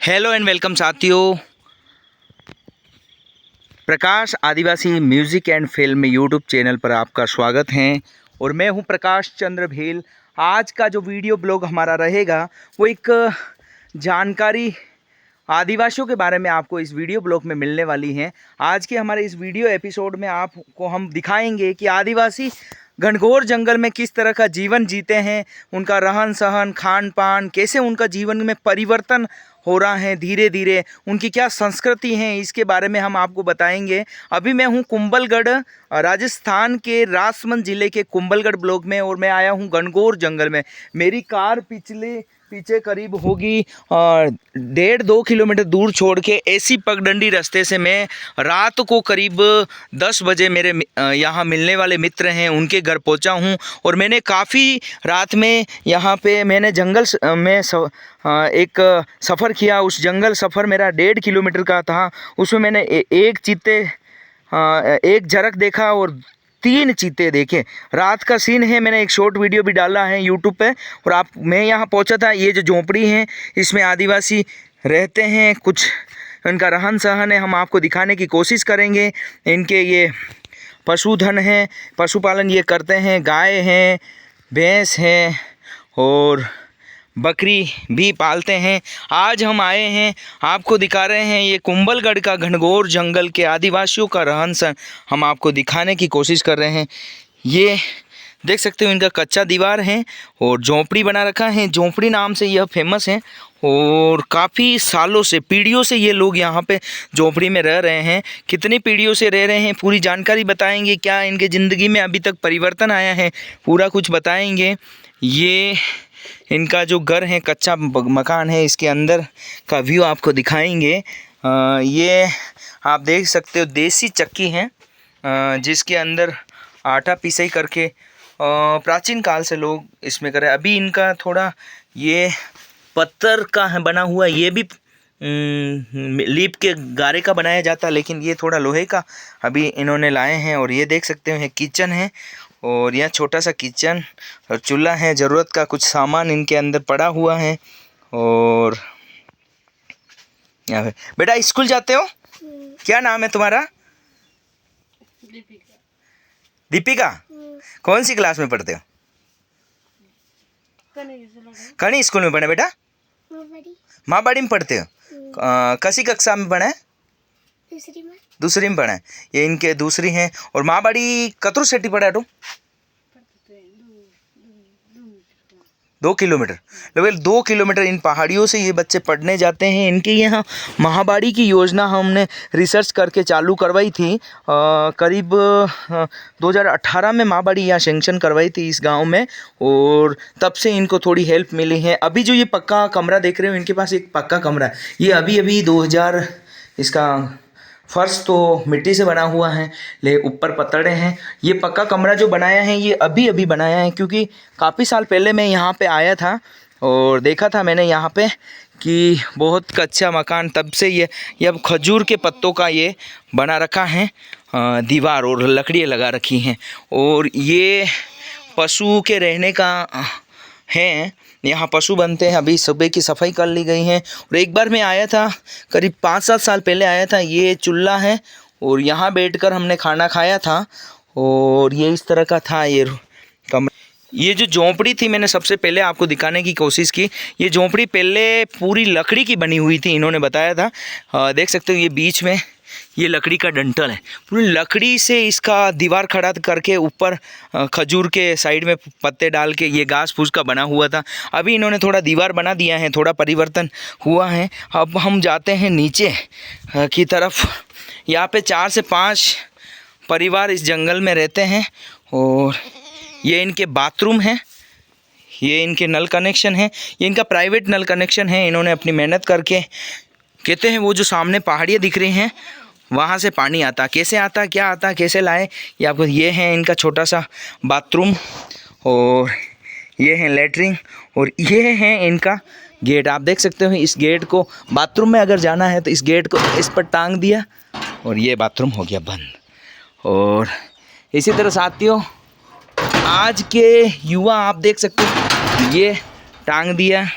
Hello and welcome साथियों, Prakash Adivasi music and film YouTube channel पर आपका स्वागत है। और मैं हूं प्रकाश चंद्र भेल। आज का जो वीडियो ब्लॉग हमारा रहेगा वो एक जानकारी आदिवासियों के बारे में आपको इस वीडियो ब्लॉग में मिलने वाली है। आज के हमारे इस वीडियो एपिसोड में आपको हम दिखाएंगे कि आदिवासी घनघोर जंगल में किस तरह का जीवन जीते हैं, उनका रहन सहन, खान पान, कैसे उनका जीवन में परिवर्तन हो रहा है धीरे धीरे, उनकी क्या संस्कृति है, इसके बारे में हम आपको बताएंगे। अभी मैं हूं कुंभलगढ़, राजस्थान के राजसमंद ज़िले के कुंभलगढ़ ब्लॉक में, और मैं आया हूं घनघोर जंगल में। मेरी कार पीछे करीब होगी 1.5-2 किलोमीटर दूर छोड़ के ऐसी पगडंडी रास्ते से मैं रात को करीब 10 बजे मेरे यहाँ मिलने वाले मित्र हैं उनके घर पहुँचा हूँ। और मैंने काफ़ी रात में यहाँ पे मैंने जंगल में एक सफ़र किया। उस जंगल सफ़र मेरा 1.5 किलोमीटर का था। उसमें मैंने एक चीते, एक झरक देखा और 3 चीते देखे। रात का सीन है, मैंने एक शॉर्ट वीडियो भी डाला है यूट्यूब पे। और मैं यहाँ पहुँचा था, ये जो झोंपड़ी है इसमें आदिवासी रहते हैं, कुछ इनका रहन सहन है, हम आपको दिखाने की कोशिश करेंगे। इनके ये पशुधन है, पशुपालन ये करते हैं, गाय हैं, भैंस हैं और बकरी भी पालते हैं। आज हम आए हैं, आपको दिखा रहे हैं ये कुंभलगढ़ का घनघोर जंगल के आदिवासियों का रहन सहन हम आपको दिखाने की कोशिश कर रहे हैं। ये देख सकते हो, इनका कच्चा दीवार है और झोंपड़ी बना रखा है। झोंपड़ी नाम से यह फेमस है और काफ़ी सालों से, पीढ़ियों से ये लोग यहाँ पे झोंपड़ी में रह रहे हैं। कितनी पीढ़ियों से रह रहे हैं पूरी जानकारी बताएंगे, क्या इनके ज़िंदगी में अभी तक परिवर्तन आया है पूरा कुछ बताएंगे। ये इनका जो घर है, कच्चा मकान है, इसके अंदर का व्यू आपको दिखाएंगे। ये आप देख सकते हो देसी चक्की है जिसके अंदर आटा पिसाई करके प्राचीन काल से लोग इसमें करें। अभी इनका थोड़ा ये पत्थर का है बना हुआ, ये भी लीप के गारे का बनाया जाता, लेकिन ये थोड़ा लोहे का अभी इन्होंने लाए हैं। और ये देख सकते हो किचन है, और यह छोटा सा किचन और चूल्हा है, ज़रूरत का कुछ सामान इनके अंदर पड़ा हुआ है। और यहाँ बेटा स्कूल जाते हो? क्या नाम है तुम्हारा? दीपिका। कौन सी क्लास में पढ़ते हो? कनी स्कूल में पढ़े बेटा? माँबाड़ी में पढ़ते हो? कसी कक्षा में पढ़े? दूसरी में पढ़े। ये इनके दूसरी हैं। और माँबाड़ी कतरू सेटी पड़ा तो 2 किलोमीटर, लगभग 2 किलोमीटर इन पहाड़ियों से ये बच्चे पढ़ने जाते हैं। इनके यहाँ महाबाड़ी की योजना हमने रिसर्च करके चालू करवाई थी। करीब 2018 में महाबाड़ी यहाँ सेंक्शन करवाई थी इस गांव में, और तब से इनको थोड़ी हेल्प मिली है। अभी जो ये पक्का कमरा देख रहे हो, इनके पास एक पक्का कमरा है। ये अभी 2000, इसका फर्श तो मिट्टी से बना हुआ है, ले ऊपर पतड़े हैं। ये पक्का कमरा जो बनाया है ये अभी बनाया है, क्योंकि काफ़ी साल पहले मैं यहाँ पे आया था और देखा था मैंने यहाँ पे कि बहुत कच्चा मकान, तब से ये अब खजूर के पत्तों का ये बना रखा है दीवार, और लकड़ियाँ लगा रखी हैं। और ये पशु के रहने का है, यहाँ पशु बनते हैं। अभी सुबह की सफाई कर ली गई है। और एक बार मैं आया था, करीब 5-7 साल पहले आया था। ये चूल्हा है और यहाँ बैठकर हमने खाना खाया था, और ये इस तरह का था ये कमरा। ये जो झोंपड़ी थी मैंने सबसे पहले आपको दिखाने की कोशिश की। ये झोंपड़ी पहले पूरी लकड़ी की बनी हुई थी, इन्होंने बताया था। देख सकते हो ये बीच में ये लकड़ी का डंठल है, पूरी लकड़ी से इसका दीवार खड़ा करके ऊपर खजूर के साइड में पत्ते डाल के ये घास फूस का बना हुआ था। अभी इन्होंने थोड़ा दीवार बना दिया है, थोड़ा परिवर्तन हुआ है। अब हम जाते हैं नीचे की तरफ। यहाँ पे 4 से 5 परिवार इस जंगल में रहते हैं, और ये इनके बाथरूम है, ये इनके नल कनेक्शन है, ये इनका प्राइवेट नल कनेक्शन है। इन्होंने अपनी मेहनत करके, कहते हैं वो जो सामने पहाड़ियाँ दिख रही हैं वहाँ से पानी आता, कैसे आता, क्या आता, कैसे लाए, ये आपको। ये है इनका छोटा सा बाथरूम, और ये है लेटरिन, और ये है इनका गेट। आप देख सकते हो इस गेट को, बाथरूम में अगर जाना है तो इस गेट को इस पर टांग दिया और ये बाथरूम हो गया बंद। और इसी तरह साथियों, आज के युवा आप देख सकते हो, ये टांग दिया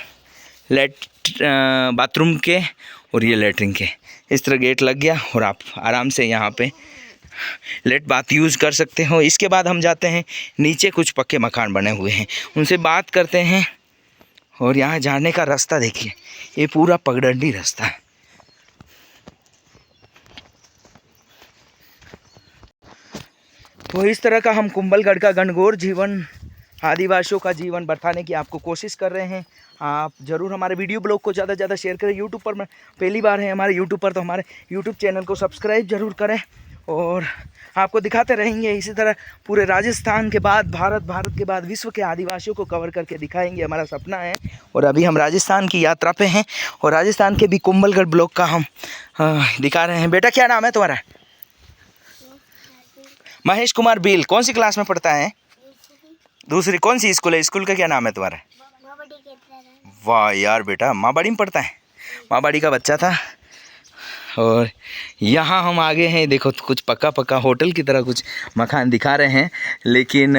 बाथरूम के और ये लेटरिन के। इस तरह गेट लग गया और आप आराम से यहाँ पे लेट बाथ यूज़ कर सकते हो। इसके बाद हम जाते हैं नीचे, कुछ पक्के मकान बने हुए हैं, उनसे बात करते हैं। और यहाँ जाने का रास्ता देखिए, ये पूरा पगडंडी रास्ता है। तो इस तरह का हम कुंभलगढ़ का घनघोर जीवन, आदिवासियों का जीवन बताने की आपको कोशिश कर रहे हैं। आप ज़रूर हमारे वीडियो ब्लॉग को ज़्यादा से ज़्यादा शेयर करें। यूट्यूब पर पहली बार है हमारे यूट्यूब पर, तो हमारे यूट्यूब चैनल को सब्सक्राइब ज़रूर करें और आपको दिखाते रहेंगे। इसी तरह पूरे राजस्थान के बाद भारत के बाद विश्व के आदिवासियों को कवर करके दिखाएंगे, हमारा सपना है। और अभी हम राजस्थान की यात्रा पे हैं और राजस्थान के भी कुंभलगढ़ ब्लॉक का हम दिखा रहे हैं। बेटा क्या नाम है तुम्हारा? महेश कुमार बील। कौन सी क्लास में पढ़ता है? दूसरी। कौन सी स्कूल है? स्कूल का क्या नाम है तुम्हारा? वाह यार बेटा, माँबाड़ी में पढ़ता है। माँबाड़ी का बच्चा था। और यहाँ हम आगे हैं, देखो कुछ पक्का होटल की तरह कुछ मकान दिखा रहे हैं। लेकिन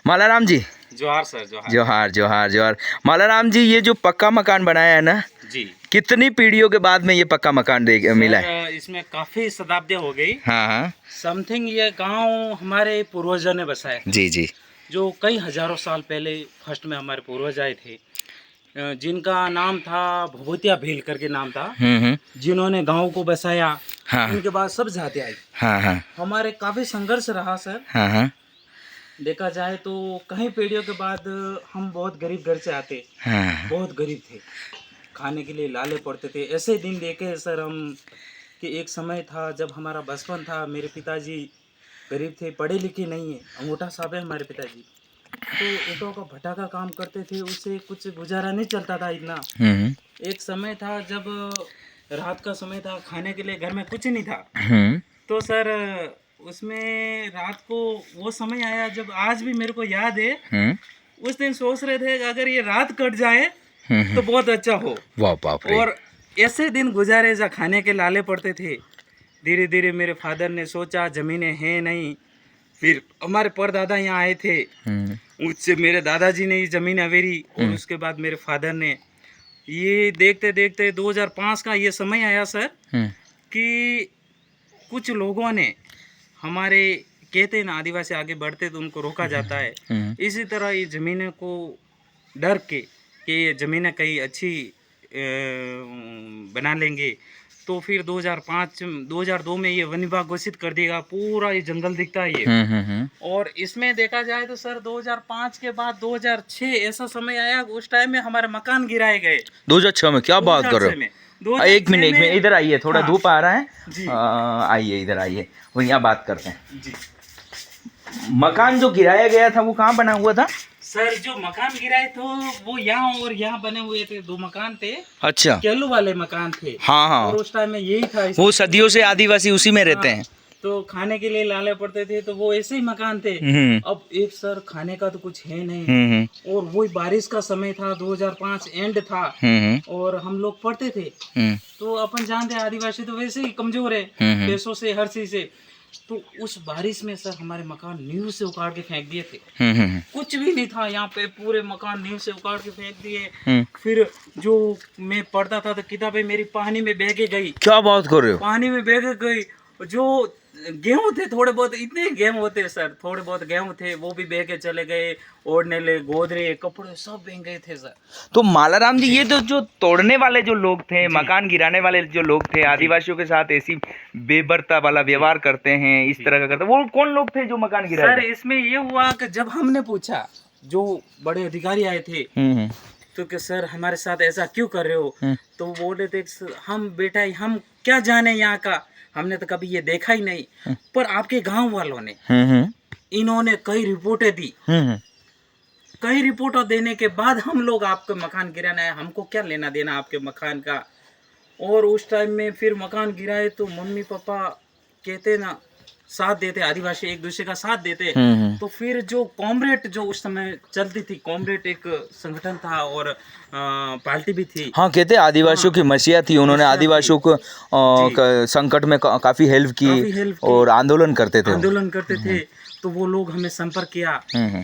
मालाराम जी, जोहार सर। जोहार। मालाराम जी, ये जो पक्का मकान बनाया है ना जी, कितनी पीढ़ियों के बाद में ये पक्का मकान मिला है? इसमें काफी शताब्दियां हो गई। हाँ। समथिंग ये गांव हमारे पूर्वजों ने बसाया। जी। जो कई हजारों साल पहले फर्स्ट में हमारे पूर्वज आए थे, जिनका नाम था भभूतिया भील करके नाम था, जिन्होंने गांव को बसाया। हाँ। उनके बाद सब जाते आई। हाँ। हमारे काफी संघर्ष रहा सर। हाँ। देखा जाए तो कई पीढ़ियों के बाद हम बहुत गरीब घर से आते। हाँ। बहुत गरीब थे, खाने के लिए लाले पड़ते थे। ऐसे दिन देखे सर हम कि एक समय था जब हमारा बचपन था, मेरे पिताजी गरीब थे, पढ़े लिखे नहीं है, अंगूठा साहब है हमारे पिताजी, तो ईंटों का भट्टा का काम करते थे, उससे कुछ गुजारा नहीं चलता था इतना। एक समय था जब रात का समय था, खाने के लिए घर में कुछ नहीं था, तो सर उसमें रात को वो समय आया जब आज भी मेरे को याद है। उस दिन सोच रहे थे कि अगर ये रात कट जाए तो बहुत अच्छा हो। वाह बाप रे। और ऐसे दिन गुजारे जा खाने के लाले पड़ते थे। धीरे धीरे मेरे फादर ने सोचा ज़मीनें हैं नहीं, फिर हमारे परदादा यहाँ आए थे, उससे मेरे दादाजी ने ये ज़मीन अवेरी, और उसके बाद मेरे फादर ने। ये देखते देखते 2005 का ये समय आया सर कि कुछ लोगों ने हमारे, कहते हैं ना आदिवासी आगे बढ़ते तो उनको रोका जाता है, इसी तरह ये ज़मीनें को डर के कि ये ज़मीनें कहीं अच्छी बना लेंगे, तो फिर 2002 में ये वन विभाग घोषित कर देगा। पूरा ये जंगल दिखता है ये। और इसमें देखा जाए तो सर 2005 के बाद 2006 ऐसा समय आया, उस टाइम में हमारे मकान गिराए गए। 2006 में? क्या बात कर रहे हो? एक मिनट इधर आइए, थोड़ा धूप आ रहा है। आइए इधर आइए, वो यहाँ बात करते हैं जी। मकान जो गिराया गया था वो कहाँ बना हुआ था सर? जो मकान गिराए तो वो यहाँ और यहाँ बने हुए थे, 2 मकान थे। अच्छा, केलू वाले मकान थे। हाँ। और उस टाइम में यही था, वो सदियों से आदिवासी उसी में रहते हैं, तो खाने के लिए लाले पड़ते थे, तो वो ऐसे ही मकान थे। अब एक सर खाने का तो कुछ है नहीं, और वो बारिश का समय था, 2005 एंड था, और हम लोग पढ़ते थे, तो अपन जानते हैं आदिवासी तो वैसे ही कमजोर है पैसों से, हर चीज से। तो उस बारिश में सर हमारे मकान नींव से उखाड़ के फेंक दिए थे। कुछ भी नहीं था यहाँ पे, पूरे मकान नींव से उखाड़ के फेंक दिए। फिर जो मैं पढ़ता था तो किताबें मेरी पानी में बह के गई। क्या बात कर रहे हो? पानी में बह के गई। जो गेहूं थे थोड़े बहुत, इतने गेहूं होते सर, थोड़े बहुत गेहूं थे, वो भी बह के चले गए। ओढ़ने ले गोदरे कपड़े सब बह गए थे सर। तो मालाराम जी, ये तो जो तोड़ने वाले जो लोग थे, मकान गिराने वाले जो लोग थे, आदिवासियों के साथ ऐसी बेबरता वाला व्यवहार करते हैं, इस तरह का करते, वो कौन लोग थे जो मकान गिराए? सर इसमें ये हुआ कि जब हमने पूछा, जो बड़े अधिकारी आए थे, तो कि सर हमारे साथ ऐसा क्यों कर रहे हो, तो बोले थे हम बेटा हम क्या जाने यहाँ का, हमने तो कभी ये देखा ही नहीं, पर आपके गांव वालों ने इन्होंने कई रिपोर्टें दी। कई रिपोर्टें देने के बाद हम लोग आपके मकान गिराना है, हमको क्या लेना देना आपके मकान का। और उस टाइम में फिर मकान गिराए तो मम्मी पापा कहते ना साथ देते, आदिवासी एक दूसरे का साथ देते। तो फिर जो कॉमरेड जो उस समय चलती थी, कॉमरेड एक संगठन था और पार्टी भी थी। हाँ, कहते आदिवासियों की मसीहा थी, उन्होंने आदिवासियों को संकट में काफी हेल्प की और आंदोलन करते थे। तो वो लोग हमें संपर्क किया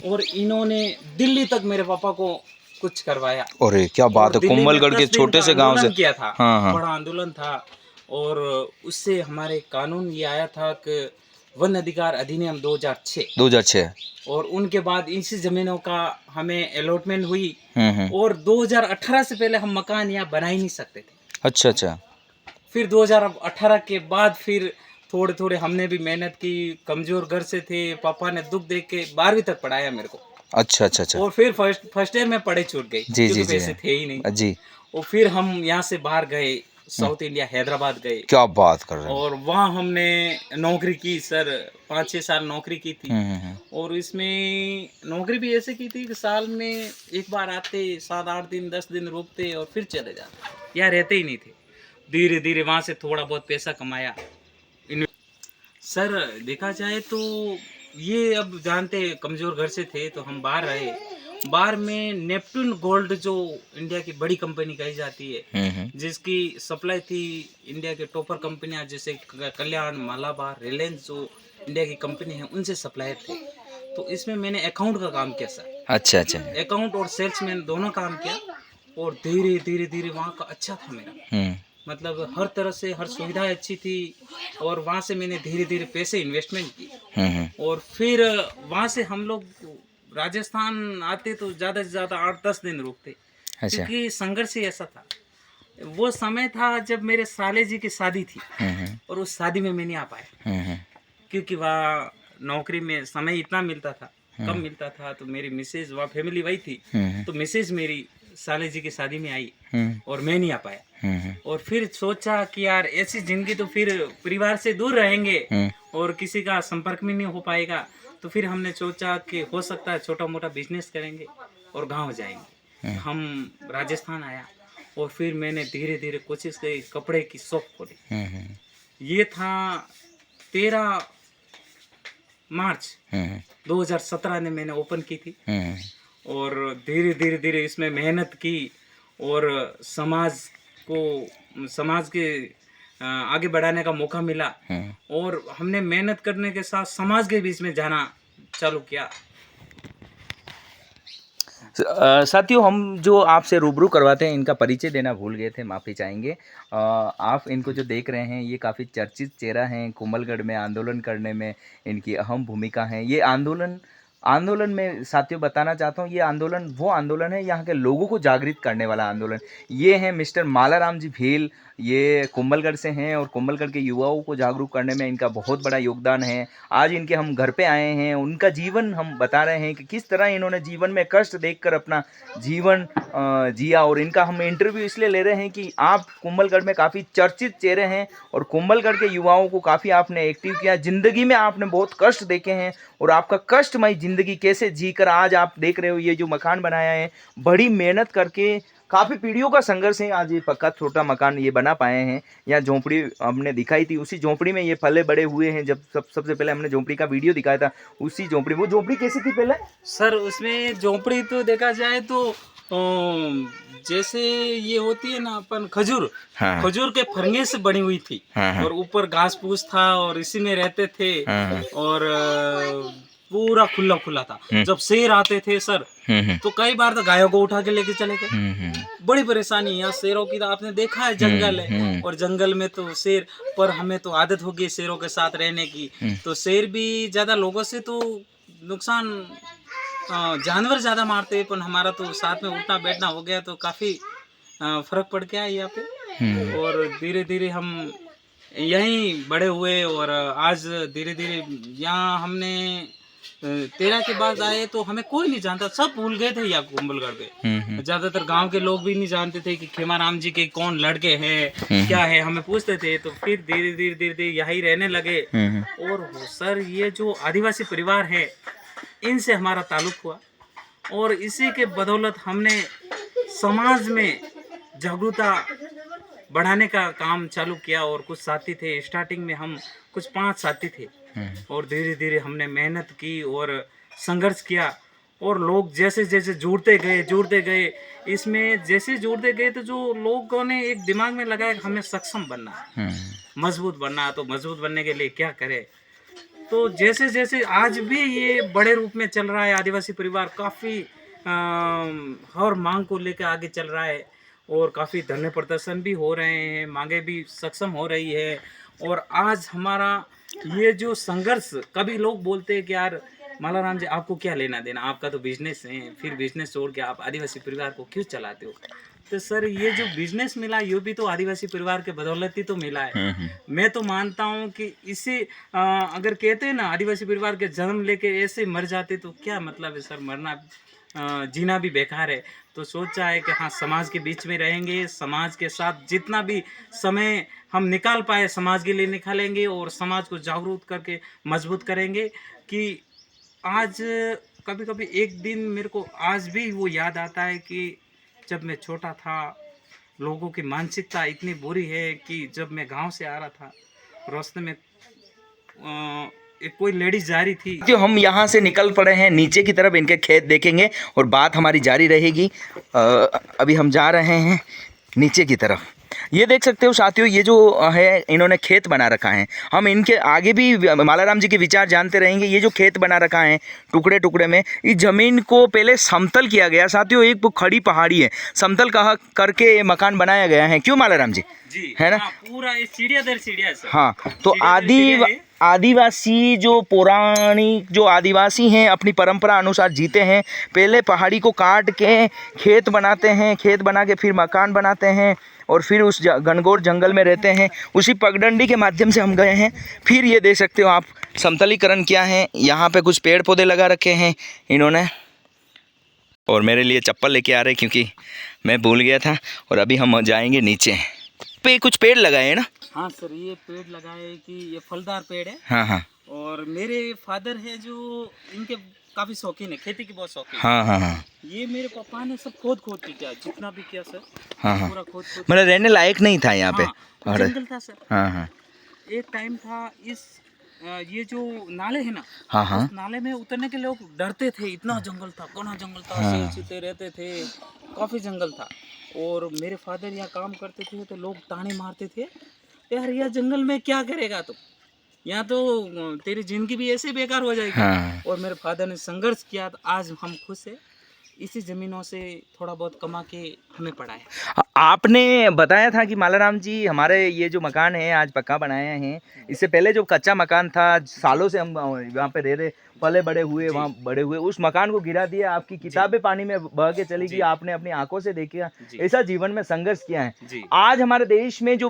और इन्होंने दिल्ली तक मेरे पापा को कुछ करवाया। अरे क्या बात और है, दिल्ली में कोमलगढ़ के 10 दिन छोटे का से गांव से। आंदोलन किया था। हाँ हाँ। बड़ा आंदोलन था। और उससे हमारे कानून ये आया था कि वन अधिकार अधिनियम 2006। 2006। और उनके बाद इसी जमीनों का हमें अलॉटमेंट हुई। हम्म। और 2018 से पहले हम मकान यहाँ बना ही नहीं सकते थे। अच्छा अच्छा। फिर 2018 के बाद फिर थोड़े थोड़े हमने भी मेहनत की। कमजोर घर से थे, पापा ने दुख देख के 12वीं तक पढ़ाया मेरे को। अच्छा अच्छा अच्छा। और फिर फर्स्ट ईयर में पढ़े छूट गई जी क्योंकि जी जी पैसे थे ही नहीं। जी। और फिर हम यहाँ से बाहर गए, साउथ इंडिया हैदराबाद गए। क्या बात कर रहे हैं। और वहाँ हमने नौकरी की सर, 5-6 साल नौकरी की थी। और इसमें नौकरी भी ऐसे की थी कि साल में एक बार आते, 7-8 दिन 10 दिन रुकते और फिर चले जाते, यहाँ रहते ही नहीं थे। धीरे धीरे वहाँ से थोड़ा बहुत पैसा कमाया। सर देखा जाए तो ये अब जानते कमज़ोर घर से थे तो हम बाहर रहे। बाहर में नेपटून गोल्ड जो इंडिया की बड़ी कंपनी कही जाती है, जिसकी सप्लाई थी इंडिया के टॉपर कंपनियां जैसे कल्याण, मालाबार, रिलायंस जो इंडिया की कंपनी है उनसे सप्लायर थे। तो इसमें मैंने अकाउंट का काम किया सर। अच्छा अच्छा। अकाउंट और सेल्समैन दोनों काम किया। और धीरे धीरे धीरे वहाँ का अच्छा था मेरा, मतलब हर तरह से हर सुविधा अच्छी थी। और वहाँ से मैंने धीरे धीरे पैसे इन्वेस्टमेंट की। और फिर वहाँ से हम लोग राजस्थान आते तो ज़्यादा से ज़्यादा 8-10 दिन रुकते। अच्छा। क्योंकि संघर्ष ही ऐसा था। वो समय था जब मेरे साले जी की शादी थी। और उस शादी में मैं नहीं आ पाया क्योंकि वहाँ नौकरी में समय इतना मिलता था, कम मिलता था। तो मेरी मिसेज वहाँ फैमिली वही थी, तो मिसेज मेरी साले जी की शादी में आई और मैं नहीं आ पाया। और फिर सोचा कि यार ऐसी जिंदगी तो फिर परिवार से दूर रहेंगे और किसी का संपर्क में नहीं हो पाएगा। तो फिर हमने सोचा कि हो सकता है छोटा मोटा बिजनेस करेंगे और गांव जाएंगे। हम राजस्थान आया और फिर मैंने धीरे धीरे कोशिश की, कपड़े की शॉप खोली। ये था 13 मार्च 2017 में मैंने ओपन की थी। और धीरे धीरे धीरे इसमें मेहनत की और समाज के आगे बढ़ाने का मौका मिला। और हमने मेहनत करने के साथ समाज के बीच में जाना चालू किया। साथियों, हम जो आपसे रूबरू करवाते हैं इनका परिचय देना भूल गए थे, माफ़ी चाहेंगे। आप इनको जो देख रहे हैं ये काफ़ी चर्चित चेहरा हैं। कोमलगढ़ में आंदोलन करने में इनकी अहम भूमिका है। ये आंदोलन में साथियों बताना चाहता हूँ, ये आंदोलन वो आंदोलन है यहाँ के लोगों को जागृत करने वाला आंदोलन। ये हैं मिस्टर मालाराम जी भेल, ये कोमलगढ़ से हैं और कोमलगढ़ के युवाओं को जागरूक करने में इनका बहुत बड़ा योगदान है। आज इनके हम घर पे आए हैं, उनका जीवन हम बता रहे हैं कि किस तरह इन्होंने जीवन में कष्ट देखकर अपना जीवन जिया। और इनका हम इंटरव्यू इसलिए ले रहे हैं कि आप कोमलगढ़ में काफ़ी चर्चित चेहरे हैं और कोमलगढ़ के युवाओं को काफ़ी आपने एक्टिव किया। ज़िंदगी में आपने बहुत कष्ट देखे हैं और आपका कष्टमय ज़िंदगी कैसे जीकर आज आप देख रहे हो ये जो मकान बनाया है, बड़ी मेहनत करके काफ़ी पीढ़ियों का संघर्ष है आज ये पक्का छोटा मकान ये बना पाए हैं। यहाँ झोंपड़ी हमने दिखाई थी, उसी झोंपड़ी में ये पले बड़े हुए हैं। जब सबसे पहले हमने झोंपड़ी का वीडियो दिखाया था उसी झोंपड़ी, वो झोंपड़ी कैसी थी पहले सर? उसमें झोंपड़ी तो देखा जाए तो जैसे ये होती है ना अपन खजूर, हाँ। खजूर के फरंगे से बनी हुई थी। हाँ। और ऊपर घास फूस था और इसी में रहते थे। और पूरा खुला खुला था। जब शेर आते थे सर तो कई बार तो गायों को उठा के लेके चले गए। बड़ी परेशानी यहाँ शेरों की तो आपने देखा है, जंगल है और जंगल में तो शेर, पर हमें तो आदत हो गई शेरों के साथ रहने की। तो शेर भी ज्यादा लोगों से तो नुकसान, जानवर ज्यादा मारते हैं, पर हमारा तो साथ में उठना बैठना हो गया तो काफी फर्क पड़ गया है यहाँ पे। और धीरे धीरे हम यहीं बड़े हुए और आज धीरे धीरे यहाँ हमने 13 के बाद आए तो हमें कोई नहीं जानता, सब भूल गए थे यहाँ कोमलगढ़ पे। ज्यादातर गांव के लोग भी नहीं जानते थे कि खेमाराम जी के कौन लड़के हैं क्या है, हमें पूछते थे। तो फिर धीरे धीरे धीरे धीरे यहीं रहने लगे। और सर ये जो आदिवासी परिवार है इनसे हमारा ताल्लुक हुआ और इसी के बदौलत हमने समाज में जागरूकता बढ़ाने का काम चालू किया। और कुछ साथी थे, स्टार्टिंग में हम कुछ 5 साथी थे और धीरे धीरे हमने मेहनत की और संघर्ष किया। और लोग जैसे जैसे जुड़ते गए इसमें, जैसे जुड़ते गए तो जो लोगों ने एक दिमाग में लगाया कि हमें सक्षम बनना है, मजबूत बनना है। तो मजबूत बनने के लिए क्या करें, तो जैसे जैसे आज भी ये बड़े रूप में चल रहा है। आदिवासी परिवार काफ़ी हर मांग को लेकर आगे चल रहा है और काफ़ी धरने प्रदर्शन भी हो रहे हैं, मांगे भी सक्षम हो रही है। और आज हमारा ये जो संघर्ष, कभी लोग बोलते हैं कि यार मालाराम जी आपको क्या लेना देना, आपका तो बिजनेस है, फिर बिजनेस छोड़ के आप आदिवासी परिवार को क्यों चलाते हो। तो सर ये जो बिजनेस मिला ये भी तो आदिवासी परिवार के बदौलत ही तो मिला है। मैं तो मानता हूँ कि इसे अगर कहते हैं ना आदिवासी परिवार के जन्म लेके ऐसे मर जाते तो क्या मतलब है सर, मरना जीना भी बेकार है। तो सोचा है कि हाँ समाज के बीच में रहेंगे, समाज के साथ जितना भी समय हम निकाल पाए समाज के लिए निकालेंगे और समाज को जागरूक करके मजबूत करेंगे। कि आज कभी कभी एक दिन मेरे को आज भी वो याद आता है कि जब मैं छोटा था, लोगों की मानसिकता इतनी बुरी है कि जब मैं गांव से आ रहा था, रास्ते में एक कोई लेडीज जा रही थी। जो हम यहाँ से निकल पड़े हैं नीचे की तरफ, इनके खेत देखेंगे और बात हमारी जारी रहेगी। अभी हम जा रहे हैं नीचे की तरफ। ये देख सकते हो साथियों, ये जो है इन्होंने खेत बना रखा है। हम इनके आगे भी मालाराम जी के विचार जानते रहेंगे। ये जो खेत बना रखा है टुकड़े टुकड़े में, इस ज़मीन को पहले समतल किया गया साथियों। एक खड़ी पहाड़ी है, समतल करके मकान बनाया गया है। क्यों मालाराम जी? जी है ना? हाँ, पूरा सीढ़िया दर सीढ़िया है सर। हाँ, तो आदिवासी जो पौराणिक जो आदिवासी हैं अपनी परंपरा अनुसार जीते हैं। पहले पहाड़ी को काट के खेत बनाते हैं, खेत बना के फिर मकान बनाते हैं और फिर उस घनघोर जंगल में रहते हैं। उसी पगडंडी के माध्यम से हम गए हैं। फिर ये देख सकते हो आप समतलीकरण क्या है। यहाँ पे कुछ पेड़ पौधे लगा रखे हैं इन्होंने, और मेरे लिए चप्पल लेके आ रहे क्योंकि मैं भूल गया था। और अभी हम जाएंगे नीचे। पे कुछ पेड़ लगाए हैं ना? हाँ सर, ये पेड़ लगाए कि ये फलदार पेड़ है। हाँ हाँ। और मेरे फादर है जो इनके काफी शौकीन है, खेती की बहुत शौकीन है। हाँ हाँ हाँ। ये मेरे पापा ने सब खोद के किया, जितना भी किया सर। हाँ हाँ, पूरा खोद मतलब रहने लायक नहीं था यहाँ पे। हाँ, जंगल था सर। हाँ हाँ। एक टाइम था इस ये जो नाले है ना, हाँ हाँ, उस नाले में उतरने के लोग डरते थे, इतना जंगल था, घना जंगल था। हाँ। शेर चीते रहते थे, काफी जंगल था। और मेरे फादर यहाँ काम करते थे तो लोग ताने मारते थे, यार यह जंगल में क्या करेगा तुम, यहाँ तो तेरी जिंदगी भी ऐसे बेकार हो जाएगी। हाँ। और मेरे फादर ने संघर्ष किया तो आज हम खुश हैं। इसी ज़मीनों से थोड़ा बहुत कमा के हमें पढ़ाया। आपने बताया था कि मालाराम जी हमारे ये जो मकान है आज पक्का बनाया है। इससे पहले जो कच्चा मकान था, सालों से हम यहाँ पे रह रहे, पले बड़े हुए, वहाँ बड़े हुए, उस मकान को गिरा दिया। आपकी किताबें पानी में बह के चली गई, आपने अपनी आंखों से देखा। ऐसा जीवन में संघर्ष किया है। आज हमारे देश में जो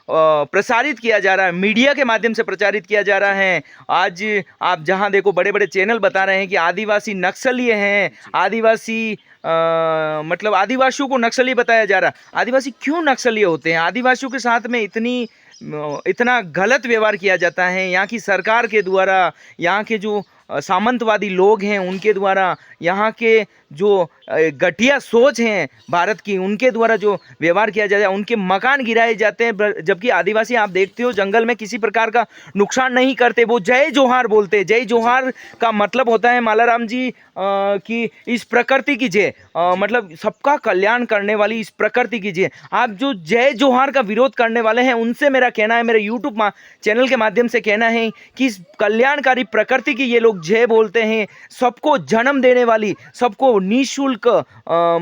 प्रसारित किया जा रहा है, मीडिया के माध्यम से प्रचारित किया जा रहा है, आज आप जहाँ देखो बड़े बड़े चैनल बता रहे हैं कि आदिवासी नक्सली हैं, आदिवासी मतलब आदिवासियों को नक्सली बताया जा रहा है। आदिवासी क्यों नक्सली होते हैं? आदिवासियों के साथ में इतना गलत व्यवहार किया जाता है यहाँ की सरकार के द्वारा, यहाँ के जो सामंतवादी लोग हैं उनके द्वारा, यहाँ के जो घटिया सोच हैं भारत की, उनके द्वारा जो व्यवहार किया जाता है। उनके मकान गिराए जाते हैं, जबकि आदिवासी आप देखते हो जंगल में किसी प्रकार का नुकसान नहीं करते। वो जय जोहार बोलते हैं। जय जोहार का मतलब होता है मालाराम जी कि इस प्रकृति की जय, मतलब सबका कल्याण करने वाली इस प्रकृति की जय। आप जो जय जोहार का विरोध करने वाले हैं उनसे मेरा कहना है, मेरे यूट्यूब चैनल के माध्यम से कहना है कि इस कल्याणकारी प्रकृति की ये लोग जय बोलते हैं। सबको जन्म देने वाली, सबको निःशुल्क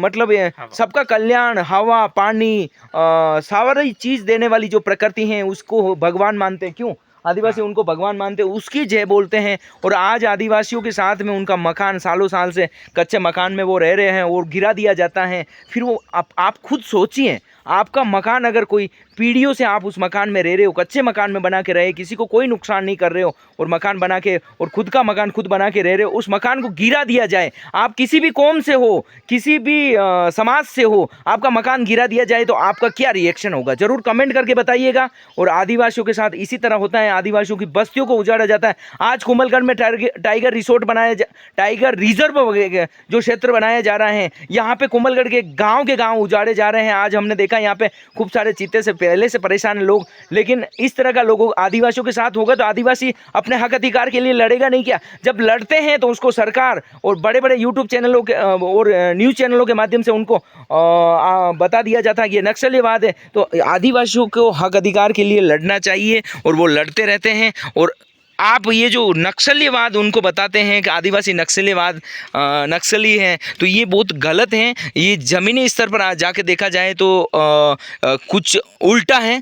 मतलब सबका कल्याण, हवा पानी सारी चीज़ देने वाली जो प्रकृति है उसको भगवान मानते हैं। क्यों? आदिवासी उनको भगवान मानते हैं, उसकी जय बोलते हैं। और आज आदिवासियों के साथ में उनका मकान सालों साल से कच्चे मकान में वो रह रहे हैं और गिरा दिया जाता है। फिर वो आप खुद सोचिए, आपका मकान अगर कोई पीढ़ियों से आप उस मकान में रह रहे हो, कच्चे मकान में बना के रहे, किसी को कोई नुकसान नहीं कर रहे हो और मकान बना के और खुद का मकान खुद बना के रह रहे हो, उस मकान को गिरा दिया जाए, आप किसी भी कौम से हो, किसी भी समाज से हो, आपका मकान गिरा दिया जाए तो आपका क्या रिएक्शन होगा? जरूर कमेंट करके बताइएगा। और आदिवासियों के साथ इसी तरह होता है, आदिवासियों की बस्तियों को उजाड़ा जाता है। आज कोमलगढ़ में टाइगर रिसोर्ट टाइगर रिजर्व जो क्षेत्र बनाया जा रहा है, यहाँ पे कोमलगढ़ के गाँव उजाड़े जा रहे हैं। आज हमने देखा यहाँ पे खूब सारे चीते से पहले से परेशान लोग, लेकिन इस तरह का लोगों आदिवासियों के साथ होगा तो आदिवासी अपने हक अधिकार के लिए लड़ेगा नहीं क्या? जब लड़ते हैं तो उसको सरकार और बड़े बड़े यूट्यूब चैनलों के और न्यूज़ चैनलों के माध्यम से उनको बता दिया जाता है कि ये नक्सलीवाद है। तो आदिवासियों को हक अधिकार के लिए लड़ना चाहिए और वो लड़ते रहते हैं। और आप ये जो नक्सलीवाद उनको बताते हैं कि आदिवासी नक्सलीवाद नक्सली हैं, तो ये बहुत गलत हैं। ये ज़मीनी स्तर पर जाके देखा जाए तो कुछ उल्टा है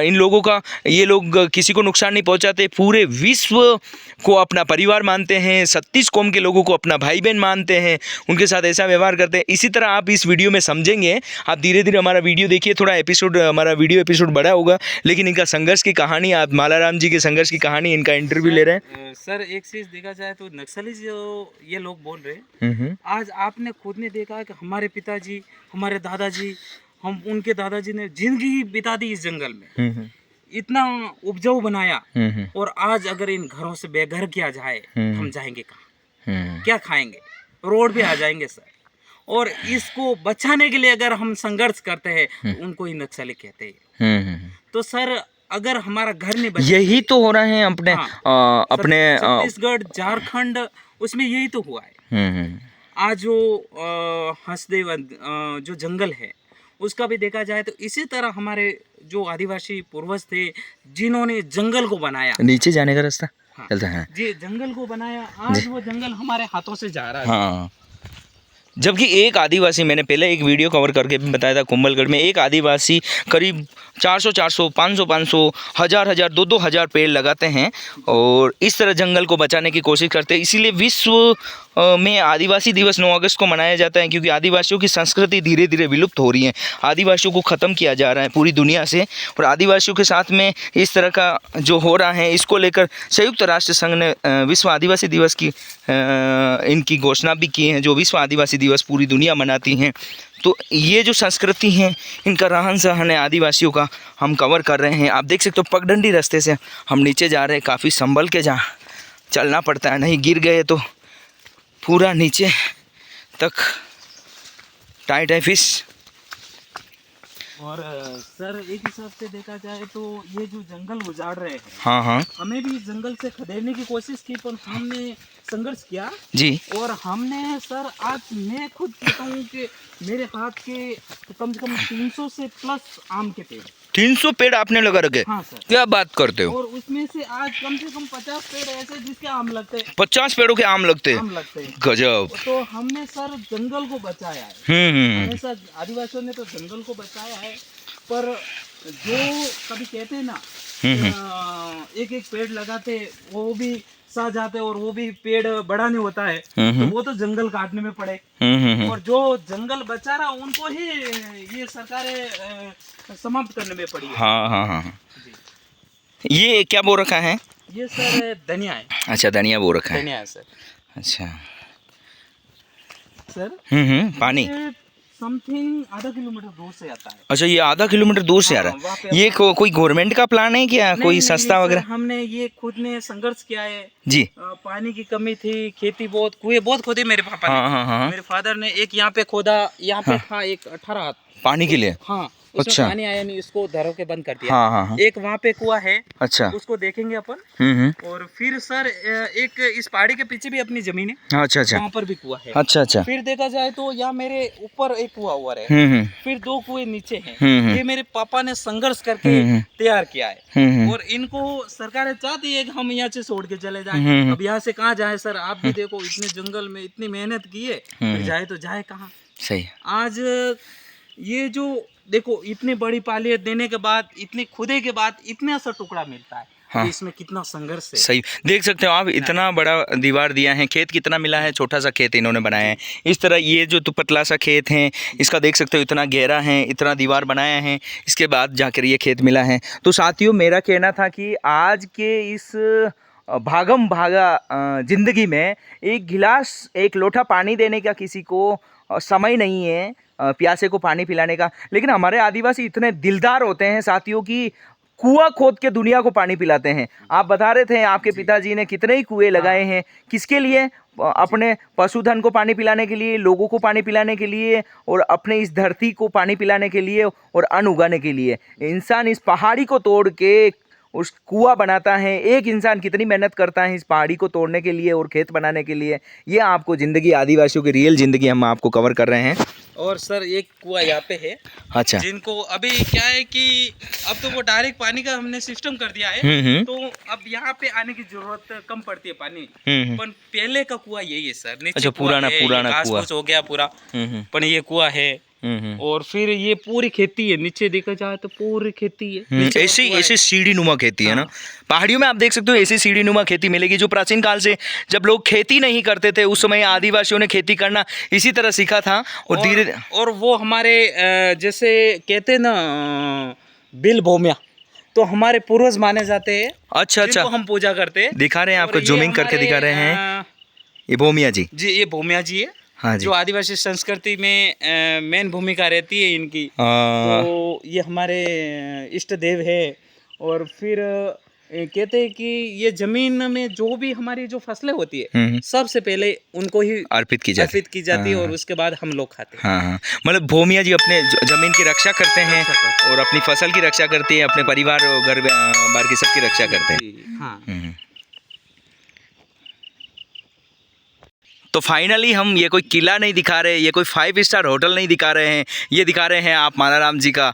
इन लोगों का। ये लोग किसी को नुकसान नहीं पहुंचाते, पूरे विश्व को अपना परिवार मानते हैं, 36 कौम के लोगों को अपना भाई बहन मानते हैं, उनके साथ ऐसा व्यवहार करते हैं। इसी तरह आप इस वीडियो में समझेंगे। आप धीरे धीरे हमारा वीडियो देखिए, थोड़ा हमारा वीडियो एपिसोड बड़ा होगा, लेकिन इनका संघर्ष की कहानी, आप मालाराम जी के संघर्ष की कहानी, इनका इंटरव्यू ले रहे हैं। सर एक चीज देखा जाए तो नक्सली जो ये लोग बोल रहे हैं, आज आपने खुद ने देखा कि हमारे पिताजी, हमारे दादाजी, हम उनके दादाजी ने जिंदगी बिता दी इस जंगल में, इतना उपजाऊ बनाया, और आज अगर इन घरों से बेघर किया जाए, हम जाएंगे कहाँ, क्या खाएंगे, रोड पे आ जाएंगे सर। और इसको बचाने के लिए अगर हम संघर्ष करते हैं तो उनको ही नक्सली कहते हैं। तो सर अगर हमारा घर नहीं बचा, यही तो हो रहा है अपने अपने छत्तीसगढ़, झारखंड, उसमें यही तो हुआ है। आज जो हंसदेव जो जंगल है उसका भी देखा जाए तो इसी तरह हमारे जो आदिवासी पूर्वज थे जिन्होंने जंगल को बनाया, नीचे जाने का रास्ता चलता है जी, जंगल को बनाया, आज वो जंगल हमारे हाथों से जा रहा है। हाँ, जबकि एक आदिवासी, मैंने पहले एक वीडियो कवर करके भी बताया था, कुंभलगढ़ में एक आदिवासी करीब 400, 500, 1000, 2,000 पेड़ लगाते हैं और इस तरह जंगल को बचाने की कोशिश करते हैं। इसीलिए विश्व में आदिवासी दिवस 9 अगस्त को मनाया जाता है, क्योंकि आदिवासियों की संस्कृति धीरे धीरे विलुप्त हो रही है, आदिवासियों को ख़त्म किया जा रहा है पूरी दुनिया से। और आदिवासियों के साथ में इस तरह का जो हो रहा है, इसको लेकर संयुक्त राष्ट्र संघ ने विश्व आदिवासी दिवस की इनकी घोषणा भी की है, जो विश्व आदिवासी दिवस पूरी दुनिया मनाती हैं। तो ये जो संस्कृति है, इनका रहन सहन है आदिवासियों का, हम कवर कर रहे हैं। आप देख सकते हो पगडंडी रास्ते से हम नीचे जा रहे हैं, काफ़ी संभल के चलना पड़ता है, नहीं गिर गए तो पूरा नीचे तक टाइट है फिश। और सर एक हिसाब से देखा जाए तो ये जो जंगल उजाड़ रहे हैं, हाँ, हमें भी जंगल से खदेड़ने की कोशिश की, पर हमने संघर्ष किया जी। और हमने सर, आज मैं खुद कहता हूँ कि मेरे हाथ के कम से कम 300 से प्लस आम के पेड़, 300 पेड़ आपने लगा रखे? हाँ सर। क्या बात करते हो? और उसमें से आज कम से कम 50 पेड़ ऐसे जिसके आम लगते हैं, 50 पेड़ों के आम लगते हैं? गजब। तो हमने सर जंगल को बचाया है। हमेशा आदिवासियों ने तो जंगल को बचाया है, पर जो कभी कहते हैं ना, एक एक पेड़ लगाते वो भी सह जाते और वो भी पेड़ बड़ा नहीं होता है, तो वो तो जंगल काटने में पड़े। और जो जंगल बचा रहा उनको ही ये सरकारें समाप्त करने में पड़ी है। हाँ। ये क्या बो रखा है? ये सर धनिया है। अच्छा, धनिया बो रखा है। धनिया है सर। अच्छा सर। पानी समथिंग आधा किलोमीटर दूर से आता है। अच्छा, ये आधा किलोमीटर दूर से आ रहा है। ये कोई गवर्नमेंट का प्लान है क्या? कोई सस्ता वगैरह? हमने ये खुद ने संघर्ष किया है जी। पानी की कमी थी, खेती बहुत, कुएं बहुत खोदे मेरे पापा ने। हाँ। मेरे फादर ने एक यहाँ पे खोदा, यहाँ पे था एक 18 हाथ पानी के लिए। हाँ, उसमें पानी आया नहीं, इसको धरो के बंद कर दिया। हाँ। एक वहाँ पे कुआं है, अच्छा, उसको देखेंगे अपन। और फिर सर एक इस पहाड़ी के पीछे भी अपनी जमीन है। अच्छा, वहाँ पर भी कुआं है। अच्छा। फिर देखा जाए तो यहाँ मेरे ऊपर एक कुआं हुआ है, फिर 2 कुएं नीचे हैं। ये मेरे पापा ने संघर्ष करके तैयार किया है, और इनको सरकार चाहती है कि हम यहाँ से छोड़ के चले जाएं। अब यहाँ से कहाँ जाए सर? आप भी देखो, इतने जंगल में इतनी मेहनत की है, फिर जाए तो जाए कहाँ? सही। आज ये जो देखो, इतनी बड़ी पालियत देने के बाद, इतने खुदे के बाद इतना सा टुकड़ा मिलता है। हाँ। इसमें कितना संघर्ष है। सही, देख सकते हो आप, इतना बड़ा दीवार दिया है, खेत कितना मिला है, छोटा सा खेत इन्होंने बनाया है। इस तरह ये जो पतला सा खेत है, इसका देख सकते हो इतना गहरा है, इतना दीवार बनाया है, इसके बाद जाकर ये खेत मिला है। तो साथियों, मेरा कहना था कि आज के इस भागम भागा जिंदगी में एक गिलास, एक लोटा पानी देने का किसी को समय नहीं है, प्यासे को पानी पिलाने का। लेकिन हमारे आदिवासी इतने दिलदार होते हैं साथियों की कुआं खोद के दुनिया को पानी पिलाते हैं। आप बता रहे थे आपके पिताजी ने कितने ही कुएं लगाए हैं, किसके लिए? अपने पशुधन को पानी पिलाने के लिए, लोगों को पानी पिलाने के लिए, और अपने इस धरती को पानी पिलाने के लिए और अन्न उगाने के लिए। इंसान इस पहाड़ी को तोड़ के उस कुआं बनाता है, एक इंसान कितनी मेहनत करता है इस पहाड़ी को तोड़ने के लिए और खेत बनाने के लिए, ये आपको ज़िंदगी आदिवासियों की रियल ज़िंदगी हम आपको कवर कर रहे हैं। और सर एक कुआं यहाँ पे है, अच्छा। जिनको अभी क्या है कि अब तो वो डायरेक्ट पानी का हमने सिस्टम कर दिया है, तो अब यहाँ पे आने की जरूरत कम पड़ती है पानी। पर पहले का कुआं यही है सर, नीचे अच्छा, पुराना घास कुआं। फूस हो गया पूरा, पर ये कुआं है। और फिर ये पूरी खेती है, नीचे देखा जाए तो पूरी खेती है। ऐसी सीढ़ी नुमा खेती है ना, पहाड़ियों में आप देख सकते हो ऐसी सीढ़ी नुमा खेती मिलेगी, जो प्राचीन काल से जब लोग खेती नहीं करते थे उस समय आदिवासियों ने खेती करना इसी तरह सीखा था। और धीरे और वो हमारे जैसे कहते ना बिल भूमिया, तो हमारे पूर्वज माने जाते हैं। अच्छा, जिनको हम पूजा करते हैं। दिखा रहे हैं आपको, जूमिंग करके दिखा रहे हैं, ये भूमिया जी। जी, ये भूमिया जी है। हाँ जी। जो आदिवासी संस्कृति में मेन भूमिका रहती है इनकी। तो ये हमारे इष्ट देव है। और फिर कहते हैं कि ये जमीन में जो भी हमारी जो फसलें होती है, सबसे पहले उनको ही अर्पित की जाती है, और उसके बाद हम लोग खाते हैं। हाँ, मतलब भूमिया जी अपने जमीन की रक्षा करते हैं और अपनी फसल की रक्षा करती है, अपने परिवार और घर बार की सबकी रक्षा करते हैं। हाँ। तो फाइनली हम ये कोई किला नहीं दिखा रहे, ये कोई 5 स्टार होटल नहीं दिखा रहे हैं, ये दिखा रहे हैं आप मालाराम जी का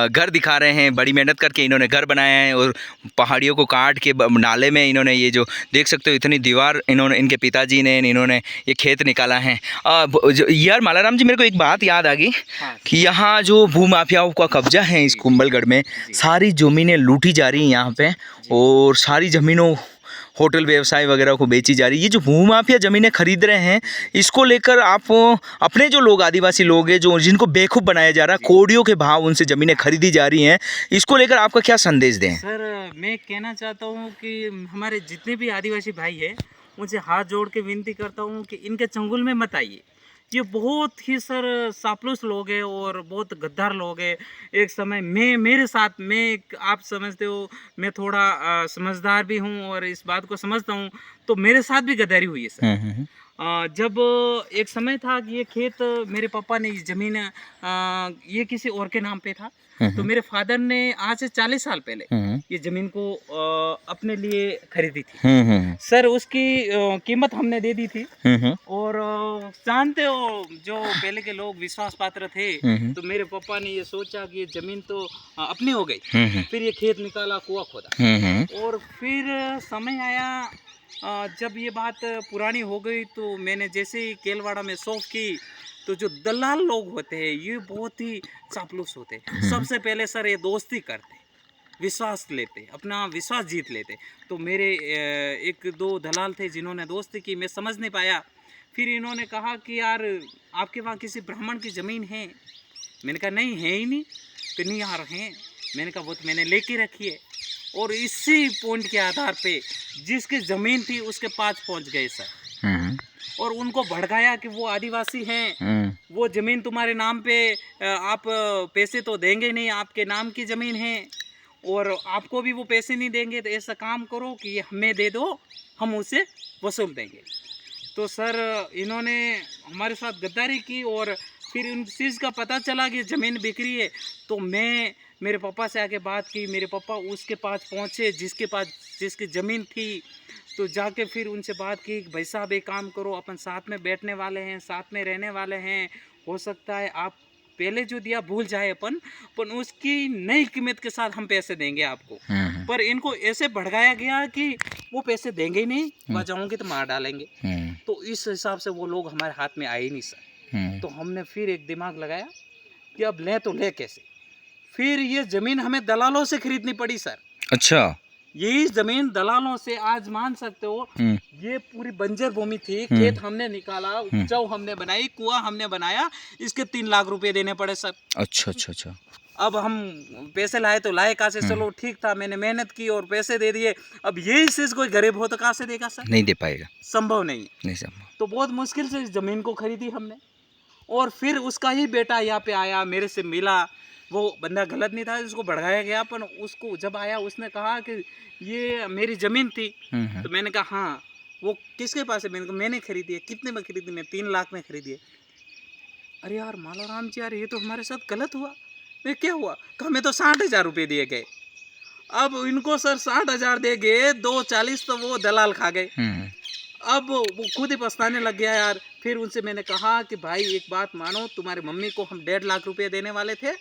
घर दिखा रहे हैं। बड़ी मेहनत करके इन्होंने घर बनाया है और पहाड़ियों को काट के नाले में इन्होंने ये जो देख सकते हो इतनी दीवार इन्होंने, इनके पिताजी ने इन्होंने ये खेत निकाला है। यार मालाराम जी, मेरे को एक बात याद आ गई कि यहाँ जो भूमाफियाओं का कब्जा है इस कुंभलगढ़ में, सारी ज़मीनें लूटी जा रही हैं यहाँ पे, और सारी ज़मीनों होटल व्यवसाय वगैरह को बेची जा रही है। ये जो भूमाफिया ज़मीनें खरीद रहे हैं, इसको लेकर आप अपने जो लोग आदिवासी लोग हैं जो जिनको बेवकूफ़ बनाया जा रहा है, कौड़ियों के भाव उनसे ज़मीनें खरीदी जा रही हैं, इसको लेकर आपका क्या संदेश दें? सर मैं कहना चाहता हूँ कि हमारे जितने भी आदिवासी भाई हैं, उनसे हाथ जोड़ के विनती करता हूँ कि इनके चंगुल में मत आइए। ये बहुत ही सर चापलूस लोग हैं और बहुत गद्दार लोग हैं। एक समय मेरे साथ आप समझते हो, मैं थोड़ा समझदार भी हूँ और इस बात को समझता हूँ, तो मेरे साथ भी गद्दारी हुई है सर। जब एक समय था कि ये खेत मेरे पापा ने ज़मीन ये किसी और के नाम पे था, तो मेरे फादर ने आज से 40 साल पहले ये ज़मीन को अपने लिए खरीदी थी। सर उसकी कीमत हमने दे दी थी। और जानते हो जो पहले के लोग विश्वास पात्र थे, तो मेरे पापा ने ये सोचा कि ये ज़मीन तो अपनी हो गई। फिर ये खेत निकाला, कुआं खोदा, और फिर समय आया जब ये बात पुरानी हो गई, तो मैंने जैसे ही केलवाड़ा में शॉप की, तो जो दलाल लोग होते हैं ये बहुत ही चापलूस होते हैं। सबसे पहले सर ये दोस्ती करते, विश्वास लेते, अपना विश्वास जीत लेते। तो मेरे एक दो दलाल थे जिन्होंने दोस्ती की, मैं समझ नहीं पाया। फिर इन्होंने कहा कि यार आपके वहाँ किसी ब्राह्मण की ज़मीन है? मैंने कहा नहीं है ही नहीं। तो नहीं यार हैं। मैंने कहा वो तो मैंने लेके रखी है। और इसी पॉइंट के आधार पे जिसकी ज़मीन थी उसके पास पहुंच गए सर, और उनको भड़काया कि वो आदिवासी हैं, वो ज़मीन तुम्हारे नाम पे, आप पैसे तो देंगे नहीं, आपके नाम की ज़मीन है और आपको भी वो पैसे नहीं देंगे, तो ऐसा काम करो कि ये हमें दे दो, हम उसे वसूल देंगे। तो सर इन्होंने हमारे साथ गद्दारी की, और फिर उन चीज़ का पता चला कि ज़मीन बिक्री है, तो मैं मेरे पापा से आके बात की। मेरे पापा उसके पास पहुँचे जिसकी ज़मीन थी, तो जाके फिर उनसे बात की कि भाई साहब एक काम करो, अपन साथ में बैठने वाले हैं, साथ में रहने वाले हैं, हो सकता है आप पहले जो दिया भूल जाए अपन, पर उसकी नई कीमत के साथ हम पैसे देंगे आपको। पर इनको ऐसे भड़काया गया कि वो पैसे देंगे ही नहीं, बचाओगे तो मार डालेंगे। तो इस हिसाब से वो लोग हमारे हाथ में आए नहीं सर। तो हमने फिर एक दिमाग लगाया कि अब ले तो ले कैसे। फिर ये ज़मीन हमें दलालों से खरीदनी पड़ी सर। अच्छा, यही ज़मीन दलालों से, आज मान सकते हो, ये पूरी बंजर भूमि थी, खेत हमने निकाला, उपजाऊ हमने बनाई, कुआं हमने बनाया, इसके 3 लाख रुपए देने पड़े सर। अच्छा अच्छा अच्छा। अब हम पैसे लाए तो लाए कहाँ से? चलो ठीक था, मैंने मेहनत की और पैसे दे दिए। अब यही चीज़ कोई गरीब हो तो कहाँ से देगा सर? नहीं दे पाएगा, संभव नहीं संभव। तो बहुत मुश्किल से इस ज़मीन को खरीदी हमने, और फिर उसका ही बेटा यहाँ पे आया, मेरे से मिला। वो बंदा गलत नहीं था, जिसको बढ़ाया गया, पर उसको जब आया उसने कहा कि ये मेरी ज़मीन थी। तो मैंने कहा हाँ। वो किसके पास है? मैंने खरीदी है। कितने में खरीदी? मैं 3 लाख में खरीदी है। अरे यार मालाराम जी, यार ये तो हमारे साथ गलत हुआ। मैं क्या हुआ? कहा मैं तो 60,000 रुपये दिए गए। अब इनको सर 60,000 दे गए, 240 तो वो दलाल खा गए। अब वो खुद ही पछताने लग गया यार। फिर उनसे मैंने कहा कि भाई एक बात मानो, तुम्हारी मम्मी को हम 1.5 लाख रुपए देने वाले थे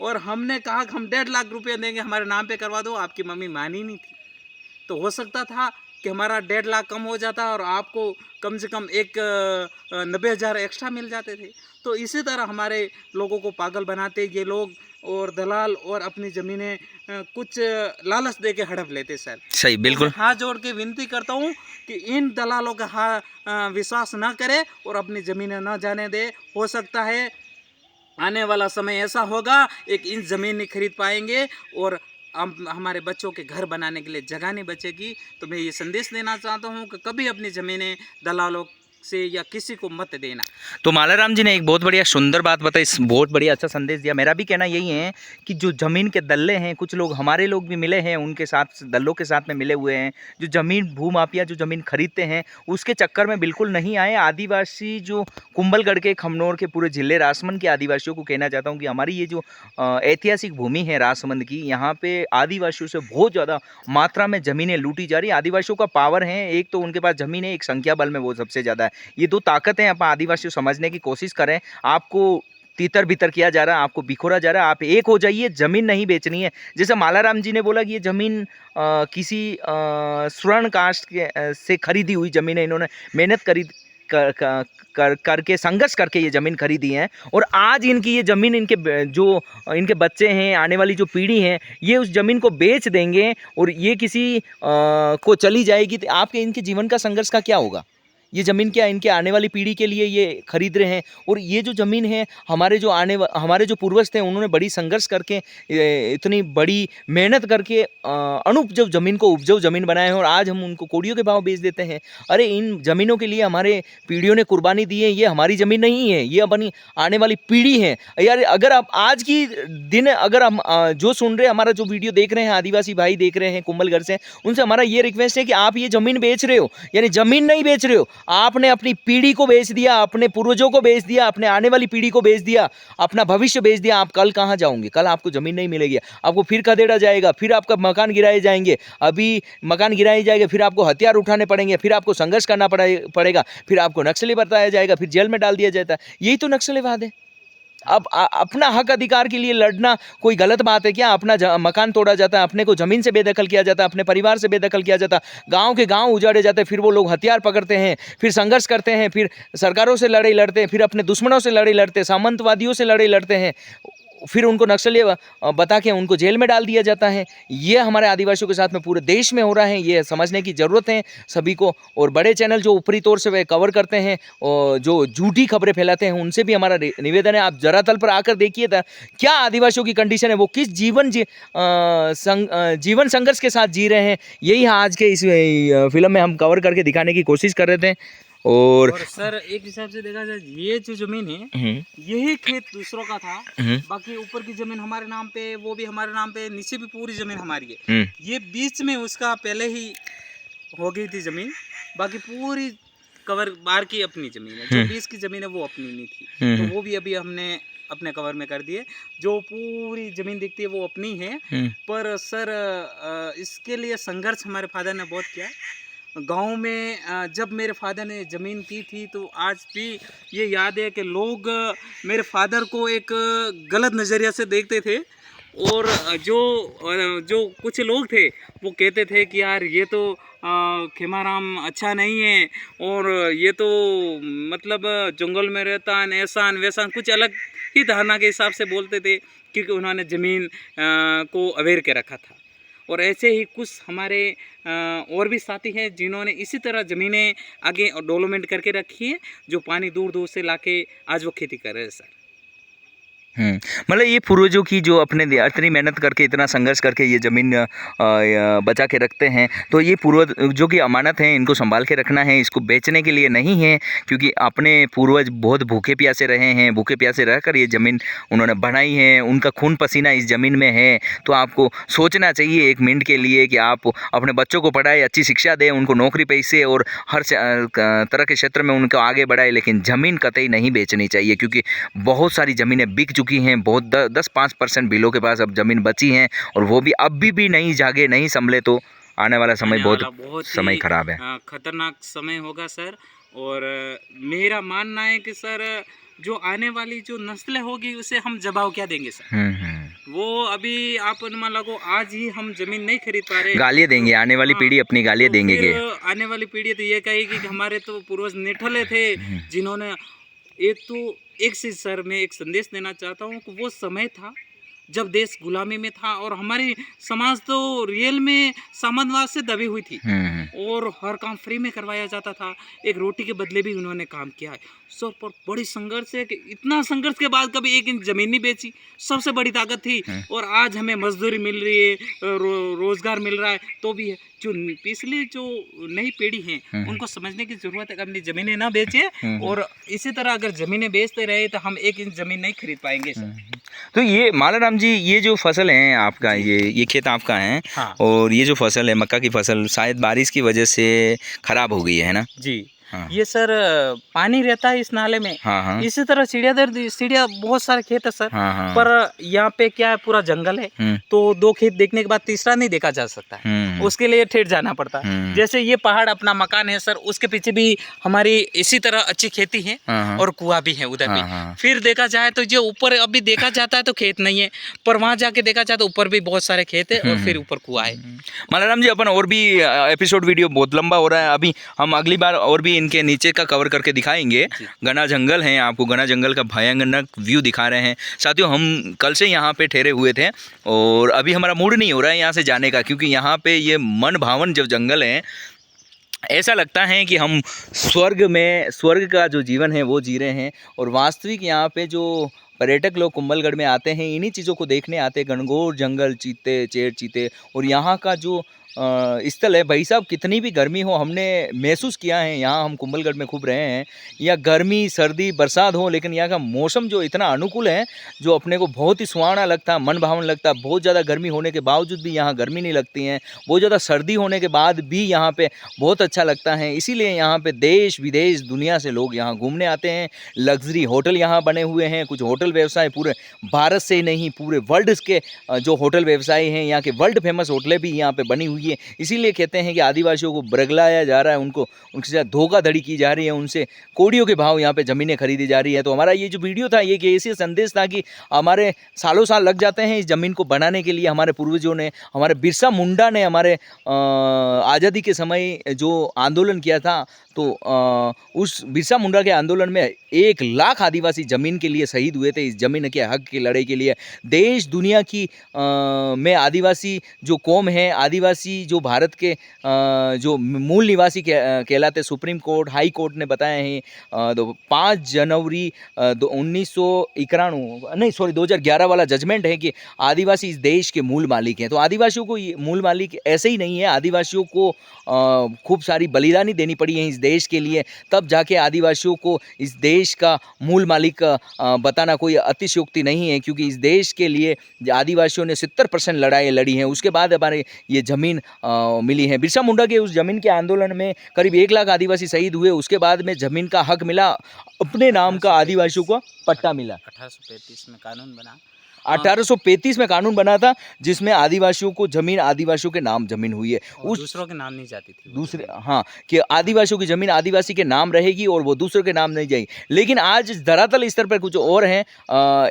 और हमने कहा कि हम 1.5 लाख रुपए देंगे, हमारे नाम पे करवा दो। आपकी मम्मी मानी नहीं थी। तो हो सकता था कि हमारा 1.5 लाख कम हो जाता और आपको कम से कम एक 90,000 एक्स्ट्रा मिल जाते थे। तो इसी तरह हमारे लोगों को पागल बनाते ये लोग और दलाल, और अपनी ज़मीनें कुछ लालच दे के हड़प लेते सर। सही, बिल्कुल। हाथ जोड़ के विनती करता हूँ कि इन दलालों का विश्वास ना करे और अपनी ज़मीनें ना जाने दे। हो सकता है आने वाला समय ऐसा होगा, एक इंच ज़मीन नहीं खरीद पाएंगे और हमारे बच्चों के घर बनाने के लिए जगह नहीं बचेगी। तो मैं ये संदेश देना चाहता हूँ कि कभी अपनी ज़मीनें दलालों से या किसी को मत देना। तो मालाराम जी ने एक बहुत बढ़िया सुंदर बात बताई, बहुत बढ़िया अच्छा संदेश दिया। मेरा भी कहना यही है कि जो ज़मीन के दल्ले हैं, कुछ लोग हमारे लोग भी मिले हैं उनके साथ, दल्लों के साथ में मिले हुए हैं, जो ज़मीन भूमाफिया जो ज़मीन खरीदते हैं उसके चक्कर में बिल्कुल नहीं आए। आदिवासी जो कुंभलगढ़ के, खमनोर के, पूरे ज़िले राजसमंद के आदिवासियों को कहना चाहता हूँ कि हमारी ये जो ऐतिहासिक भूमि है राजसमंद की, यहाँ पे आदिवासियों से बहुत ज़्यादा मात्रा में ज़मीनें लूटी जा रही। आदिवासियों का पावर है, एक तो उनके पास ज़मीन है, एक संख्या बल में वो सबसे ज़्यादा है। ये दो ताकतें आप आदिवासी समझने की कोशिश करें। आपको तीतर बितर किया जा रहा है, आपको बिखोरा जा रहा है। आप एक हो जाइए, ज़मीन नहीं बेचनी है। जैसे मालाराम जी ने बोला कि ये ज़मीन किसी स्वर्ण कास्ट के से खरीदी हुई ज़मीन है, इन्होंने मेहनत करी करके संघर्ष करके ये ज़मीन खरीदी है और आज इनकी ये ज़मीन, इनके बच्चे हैं, आने वाली जो पीढ़ी है, ये उस ज़मीन को बेच देंगे और ये किसी को चली जाएगी। तो आपके इनके जीवन का संघर्ष का क्या होगा? ये ज़मीन क्या इनके आने वाली पीढ़ी के लिए ये खरीद रहे हैं। और ये जो ज़मीन है, हमारे जो पूर्वज थे, उन्होंने बड़ी संघर्ष करके, इतनी बड़ी मेहनत करके अनुपजाऊ ज़मीन को उपजाऊ ज़मीन बनाए हैं और आज हम उनको कौड़ियों के भाव बेच देते हैं। अरे इन ज़मीनों के लिए हमारे पीढ़ियों ने कुर्बानी दी है, ये हमारी ज़मीन नहीं है, ये अपनी आने वाली पीढ़ी है यार। अगर आप आज की दिन, अगर हम जो सुन रहे हैं, हमारा जो वीडियो देख रहे हैं, आदिवासी भाई देख रहे हैं कुंभलगढ़ से, उनसे हमारा ये रिक्वेस्ट है कि आप ये ज़मीन बेच रहे हो, यानी ज़मीन नहीं बेच रहे हो, आपने अपनी पीढ़ी को बेच दिया, अपने पूर्वजों को बेच दिया, अपने आने वाली पीढ़ी को बेच दिया, अपना भविष्य बेच दिया। आप कल कहाँ जाओगे? कल आपको ज़मीन नहीं मिलेगी, आपको फिर खदेड़ा जाएगा, फिर आपका मकान गिराए जाएंगे। अभी मकान गिराए जाएंगे, फिर आपको हथियार उठाने पड़ेंगे, फिर आपको संघर्ष करना पड़ेगा, फिर आपको नक्सली बताया जाएगा, फिर जेल में डाल दिया जाता है। यही तो नक्सलवाद है। अब अपना हक अधिकार के लिए लड़ना कोई गलत बात है क्या? अपना मकान तोड़ा जाता है, अपने को ज़मीन से बेदखल किया जाता है, अपने परिवार से बेदखल किया जाता है, गांव के गांव उजाड़े जाते हैं, फिर वो लोग हथियार पकड़ते हैं, फिर संघर्ष करते हैं, फिर सरकारों से लड़ाई लड़ते हैं, फिर अपने दुश्मनों से लड़ाई लड़ते हैं, सामंतवादियों से लड़ाई लड़ते हैं, फिर उनको नक्सली बता के उनको जेल में डाल दिया जाता है। ये हमारे आदिवासियों के साथ में पूरे देश में हो रहा है। ये समझने की ज़रूरत है सभी को। और बड़े चैनल जो ऊपरी तौर से वे कवर करते हैं और जो झूठी खबरें फैलाते हैं, उनसे भी हमारा निवेदन है, आप जरा तल पर आकर देखिए था क्या आदिवासियों की कंडीशन है, वो किस जीवन संघर्ष के साथ जी रहे हैं। यही आज के इस फिल्म में हम कवर करके दिखाने की कोशिश कर रहे थे। और सर एक हिसाब से देखा जाए, ये जो जमीन है, यही खेत दूसरों का था, बाकी ऊपर की जमीन हमारे नाम पे, वो भी हमारे नाम पे, नीचे भी पूरी जमीन हमारी है। ये बीच में उसका पहले ही हो गई थी जमीन, बाकी पूरी कवर बार की अपनी जमीन है। जो बीच की जमीन है वो अपनी नहीं थी, तो वो भी अभी हमने अपने कवर में कर दिए। जो पूरी जमीन दिखती है वो अपनी है। पर सर इसके लिए संघर्ष हमारे फादर ने बहुत किया। गांव में जब मेरे फादर ने ज़मीन की थी, तो आज भी ये याद है कि लोग मेरे फादर को एक गलत नज़रिया से देखते थे। और जो कुछ लोग थे वो कहते थे कि यार ये तो खेमाराम अच्छा नहीं है, और ये तो मतलब जंगल में रहता है, ऐसा वैसा, कुछ अलग ही धारणा के हिसाब से बोलते थे, क्योंकि उन्होंने ज़मीन को अवेयर के रखा था। और ऐसे ही कुछ हमारे और भी साथी हैं जिन्होंने इसी तरह ज़मीनें आगे डेवलपमेंट करके रखी है, जो पानी दूर दूर से लाके आज वो खेती कर रहे हैं सर। मतलब ये पूर्वजों की जो अपने इतनी मेहनत करके, इतना संघर्ष करके ये ज़मीन बचा के रखते हैं, तो ये पूर्वज जो की अमानत है, इनको संभाल के रखना है, इसको बेचने के लिए नहीं है। क्योंकि अपने पूर्वज बहुत भूखे प्यासे रहे हैं, भूखे प्यासे रहकर ये ज़मीन उन्होंने बनाई है, उनका खून पसीना इस ज़मीन में है। तो आपको सोचना चाहिए एक मिनट के लिए कि आप अपने बच्चों को पढ़ाएं, अच्छी शिक्षा दें, उनको नौकरी पैसे और हर तरह के क्षेत्र में उनको आगे बढ़ाएं, लेकिन ज़मीन कतई नहीं बेचनी चाहिए। क्योंकि बहुत सारी ज़मीनें बिक चुकी चुकी हैं, बहुत 10-5% बिलों के पास अब ज़मीन बची हैं, और वो भी अभी भी नहीं जागे, नहीं संभले तो आने वाला समय आने वाला बहुत ही समय खराब है। खतरनाक समय होगा सर। और मेरा मानना है कि सर जो आने वाली जो नस्लें होगी उसे हम जवाब क्या देंगे सर। वो अभी आप अनुमान लगो, आज ही हम जमीन नहीं खरीद पा रहे, गालियाँ देंगे, आने वाली हाँ, पीढ़ी अपनी गालियाँ तो देंगे फिर कि आने वाली पीढ़ी तो ये कहेगी कि हमारे तो पूर्वज निठल्ले थे जिन्होंने। एक चीज सर मैं एक संदेश देना चाहता हूँ कि वो समय था जब देश गुलामी में था और हमारी समाज तो रियल में सामंतवाद से दबी हुई थी और हर काम फ्री में करवाया जाता था। एक रोटी के बदले भी उन्होंने काम किया है सर, पर बड़ी संघर्ष है कि इतना संघर्ष के बाद कभी एक इंच जमीन नहीं बेची, सबसे बड़ी ताकत थी। और आज हमें मजदूरी मिल रही है, रोजगार मिल रहा है, तो भी है जो पिछली जो नई पीढ़ी है उनको समझने की जरूरत है कि अपनी जमीनें ना बेचे। और इसी तरह अगर जमीनें बेचते रहे तो हम एक इंच जमीन नहीं खरीद पाएंगे सर। तो ये मालाराम जी, ये जो फसल है आपका, ये खेत आपका है, हाँ। और ये जो फसल है मक्का की फसल, शायद बारिश की वजह से खराब हो गई है ना? जी हाँ। ये सर पानी रहता है इस नाले में। हाँ हाँ इसी तरह चिड़िया बहुत सारे खेत है सर। हाँ हाँ। पर यहाँ पे क्या है, पूरा जंगल है, तो 2 खेत देखने के बाद तीसरा नहीं देखा जा सकता है, उसके लिए ठेठ जाना पड़ता है। जैसे ये पहाड़ अपना मकान है सर, उसके पीछे भी हमारी इसी तरह अच्छी खेती है और कुआं भी है उधर भी। फिर देखा जाए तो जो ऊपर अभी देखा जाता है तो खेत नहीं है, पर वहाँ जाके देखा जाए तो ऊपर भी बहुत सारे खेत है और फिर ऊपर कुआं है। मालाराम जी, अपन और भी एपिसोड वीडियो बहुत लंबा हो रहा है, अभी हम अगली बार और भी इनके नीचे का कवर करके दिखाएंगे। घना जंगल है, आपको घना जंगल का भयानक व्यू दिखा रहे हैं। साथियों, हम कल से यहाँ पे ठहरे हुए थे और अभी हमारा मूड नहीं हो रहा है यहाँ से जाने का, क्योंकि यहाँ पे ये मन भावन जब जंगल है, ऐसा लगता है कि हम स्वर्ग का जो जीवन है वो जी रहे हैं। और वास्तविक यहाँ पे जो पर्यटक लोग कुंभलगढ़ में आते हैं, इन्हीं चीज़ों को देखने आते हैं, घनघोर जंगल, चीते, चेर चीते, और यहाँ का जो स्थल है, भाई साहब, कितनी भी गर्मी हो, हमने महसूस किया है, यहाँ हम कुंभलगढ़ में खूब रहे हैं, या गर्मी सर्दी बरसात हो, लेकिन यहाँ का मौसम जो इतना अनुकूल है, जो अपने को बहुत ही सुहाना लगता है, मन भावन लगता है। बहुत ज़्यादा गर्मी होने के बावजूद भी यहाँ गर्मी नहीं लगती है, बहुत ज़्यादा सर्दी होने के बाद भी यहाँ पे बहुत अच्छा लगता है। इसीलिए यहाँ पे देश विदेश दुनिया से लोग यहाँ घूमने आते हैं। लग्जरी होटल यहाँ बने हुए हैं, कुछ होटल व्यवसाय पूरे भारत से ही नहीं, पूरे वर्ल्ड के जो होटल व्यवसाय हैं, यहाँ के वर्ल्ड फेमस होटलें भी यहाँ पे बनी हुई है। इसीलिए कहते हैं कि आदिवासियों को बरगलाया जा रहा है, उनके साथ धोखाधड़ी की जा रही है, उनसे कोड़ियों के भाव यहाँ पे ज़मीनें खरीदी जा रही है। तो हमारा ये जो वीडियो था, ये ऐसी संदेश था कि हमारे सालों साल लग जाते हैं इस ज़मीन को बनाने के लिए। हमारे पूर्वजों ने, हमारे बिरसा मुंडा ने हमारे आज़ादी के समय जो आंदोलन किया था, तो उस बिरसा मुंडा के आंदोलन में 1 लाख आदिवासी ज़मीन के लिए शहीद हुए थे, इस ज़मीन के हक की लड़ाई के लिए। देश दुनिया की में आदिवासी जो कौम है, आदिवासी जो भारत के जो मूल निवासी कहलाते, सुप्रीम कोर्ट, हाई कोर्ट ने बताया है 5 जनवरी 2011 वाला जजमेंट है कि आदिवासी इस देश के मूल मालिक हैं। तो आदिवासियों को ये मूल मालिक ऐसे ही नहीं है, आदिवासियों को खूब सारी बलिदानी देनी पड़ी है इस देश के लिए, तब जाके आदिवासियों को इस देश का मूल मालिक बताना कोई अतिशयोक्ति नहीं है, क्योंकि इस देश के लिए आदिवासियों ने 70% लड़ाई लड़ी हैं, उसके बाद हमारे ये ज़मीन मिली है। बिरसा मुंडा के उस ज़मीन के आंदोलन में करीब 1 लाख आदिवासी शहीद हुए, उसके बाद में ज़मीन का हक मिला, अपने नाम का आदिवासियों को पट्टा मिला। 1835 में कानून बना, 1835 में कानून बना था, जिसमें आदिवासियों को ज़मीन आदिवासियों के नाम ज़मीन हुई है। उस दूसरों के नाम नहीं जाती थी, दूसरे, हाँ, कि आदिवासियों की ज़मीन आदिवासी के नाम रहेगी और वो दूसरों के नाम नहीं जाएगी। लेकिन आज धरातल स्तर पर कुछ और है।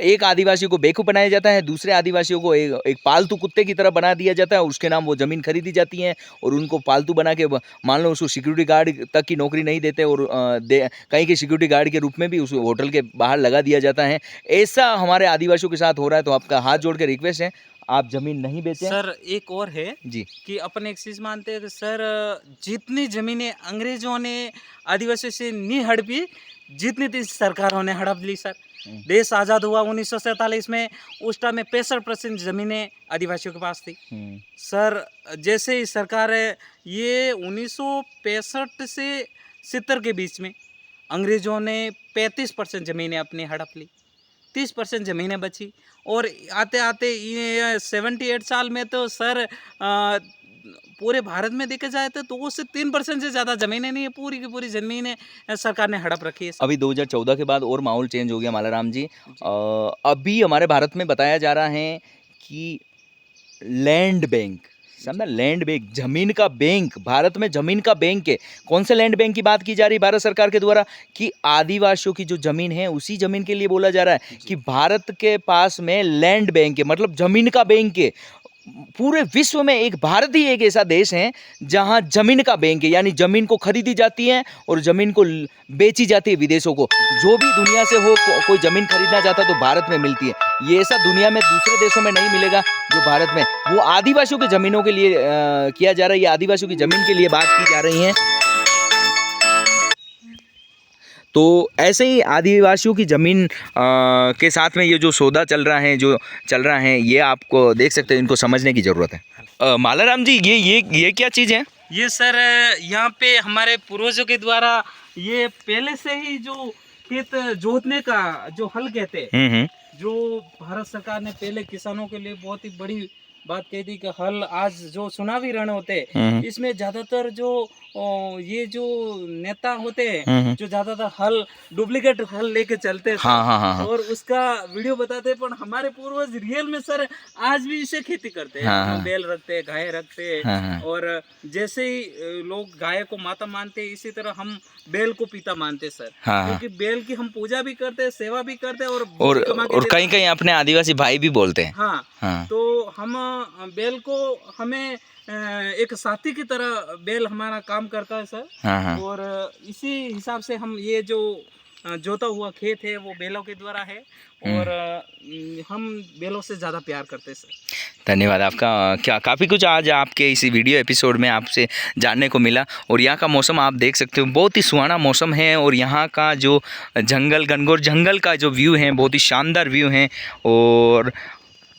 एक आदिवासी को बेवकूफ़ बनाया जाता है, दूसरे आदिवासियों को एक पालतू कुत्ते की तरह बना दिया जाता है, उसके नाम वो ज़मीन खरीदी जाती है और उनको पालतू बना के, मान लो उसको सिक्योरिटी गार्ड तक की नौकरी नहीं देते और कहीं के सिक्योरिटी गार्ड के रूप में भी उस होटल के बाहर लगा दिया जाता है। ऐसा हमारे आदिवासियों के साथ हो रहा है। तो आपका हाथ जोड़ के रिक्वेस्ट है, आप जमीन नहीं बेचें। सर एक और है जी, कि अपन एक चीज मानते हैं कि सर जितनी जमीनें अंग्रेजों ने आदिवासियों से नहीं हड़पी, जितनी सरकारों ने हड़प ली सर। देश आज़ाद हुआ 1947 में, उस टाइम में 65% जमीनें आदिवासियों के पास थी सर। जैसे ही सरकार है, ये 1965 से 70 के बीच में अंग्रेजों ने 35% जमीनें अपनी हड़प ली, 30% ज़मीनें बची। और आते आते ये 78 साल में तो सर पूरे भारत में देखा जाए तो 2 से 3% से ज़्यादा ज़मीनें नहीं है, पूरी की पूरी ज़मीनें सरकार ने हड़प रखी है। अभी 2014 के बाद और माहौल चेंज हो गया मालाराम जी। अभी हमारे भारत में बताया जा रहा है कि लैंड बैंक, समझा, लैंड बैंक, जमीन का बैंक, भारत में जमीन का बैंक है। कौन से लैंड बैंक की बात की जा रही भारत सरकार के द्वारा? कि आदिवासियों की जो जमीन है उसी जमीन के लिए बोला जा रहा है कि भारत के पास में लैंड बैंक है, मतलब जमीन का बैंक है। पूरे विश्व में एक भारत ही एक ऐसा देश है जहां जमीन का बैंक है, यानी जमीन को खरीदी जाती है और जमीन को बेची जाती है विदेशों को। जो भी दुनिया से हो कोई जमीन खरीदना चाहता है तो भारत में मिलती है। ये ऐसा दुनिया में दूसरे देशों में नहीं मिलेगा जो भारत में। वो आदिवासियों की ज़मीनों के लिए किया जा रहा है, ये आदिवासियों की ज़मीन के लिए बात की जा रही है। तो ऐसे ही आदिवासियों की ज़मीन के साथ में ये जो सौदा चल रहा है ये आपको देख सकते हैं, इनको समझने की ज़रूरत है। मालाराम जी, ये क्या चीज़ है? ये सर यहाँ पे हमारे पूर्वजों के द्वारा ये पहले से ही जो खेत जोतने का जो हल कहते हैं, जो भारत सरकार ने पहले किसानों के लिए बहुत ही बड़ी बात कही थी कि हल आज जो चुनावी रण होते हैं इसमें ज्यादातर जो ये जो नेता होते हैं जो ज्यादातर हल डुप्लीकेट हल लेके चलते हैं। हाँ। और उसका वीडियो बताते हैं, पर हमारे पूर्वज रियल में सर आज भी इसे खेती करते हैं। बैल रखते हैं, गाय रखते हैं। और जैसे ही लोग गाय को माता मानते हैं इसी तरह हम बैल को पिता मानते हैं सर। क्योंकि बैल की हम पूजा भी करते हैं, सेवा भी करते हैं और कहीं कहीं अपने आदिवासी भाई भी बोलते हैं। हाँ। तो हम बैल को हमें एक साथी की तरह बैल हमारा काम करता है सर। और इसी हिसाब से हम ये जो जोता हुआ खेत है वो बैलों के द्वारा है और हम बैलों से ज़्यादा प्यार करते हैं सर। धन्यवाद आपका। क्या काफ़ी कुछ आज आपके इसी वीडियो एपिसोड में आपसे जानने को मिला। और यहाँ का मौसम आप देख सकते हो, बहुत ही सुहाना मौसम है। और यहाँ का जो घनघोर जंगल का जो व्यू है बहुत ही शानदार व्यू है। और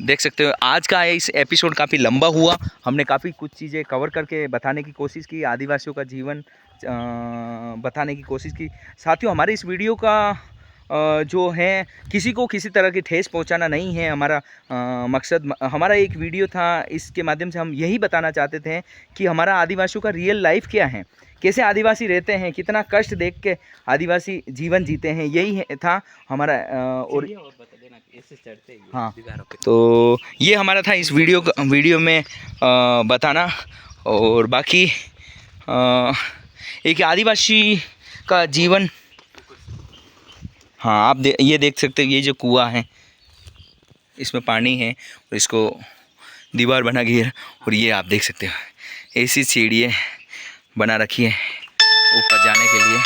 देख सकते हो आज का इस एपिसोड काफ़ी लंबा हुआ, हमने काफ़ी कुछ चीज़ें कवर करके बताने की कोशिश की, आदिवासियों का जीवन बताने की कोशिश की। साथियों, हमारे इस वीडियो का जो है किसी को किसी तरह की ठेस पहुंचाना नहीं है हमारा मकसद। हमारा एक वीडियो था, इसके माध्यम से हम यही बताना चाहते थे कि हमारा आदिवासियों का रियल लाइफ क्या है, कैसे आदिवासी रहते हैं, कितना कष्ट देख के आदिवासी जीवन जीते हैं, यही था हमारा। और हाँ, तो ये हमारा था इस वीडियो में बताना। और बाकी एक आदिवासी का जीवन, हाँ आप ये देख सकते हो, ये जो कुआं है इसमें पानी है और इसको दीवार बना घेर। और ये आप देख सकते हो ऐसी सीढ़ियाँ बना रखी है ऊपर जाने के लिए।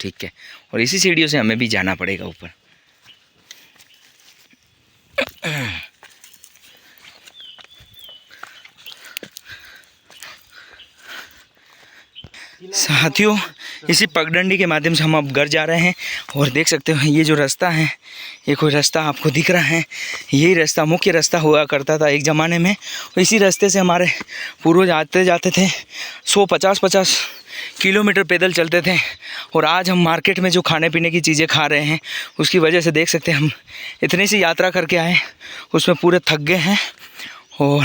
ठीक है, और इसी सीढ़ियों से हमें भी जाना पड़ेगा ऊपर। साथियों, इसी पगडंडी के माध्यम से हम अब घर जा रहे हैं। और देख सकते हो ये जो रास्ता है, ये कोई रास्ता आपको दिख रहा है, यही रास्ता मुख्य रास्ता हुआ करता था एक ज़माने में। इसी रास्ते से हमारे पूर्वज आते जाते थे, 150 किलोमीटर पैदल चलते थे। और आज हम मार्केट में जो खाने पीने की चीज़ें खा रहे हैं उसकी वजह से देख सकते हैं हम इतनी सी यात्रा करके आए, उसमें पूरे थक गए हैं। और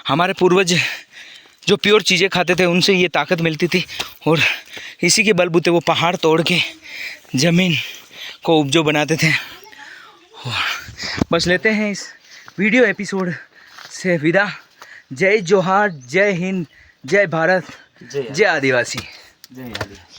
हमारे पूर्वज जो प्योर चीज़ें खाते थे उनसे ये ताकत मिलती थी। और इसी के बलबूते वो पहाड़ तोड़ के ज़मीन को उपजाऊ बनाते थे। बस लेते हैं इस वीडियो एपिसोड से विदा। जय जोहार, जय हिंद, जय भारत, जय आदिवासी। जय आदिवासी।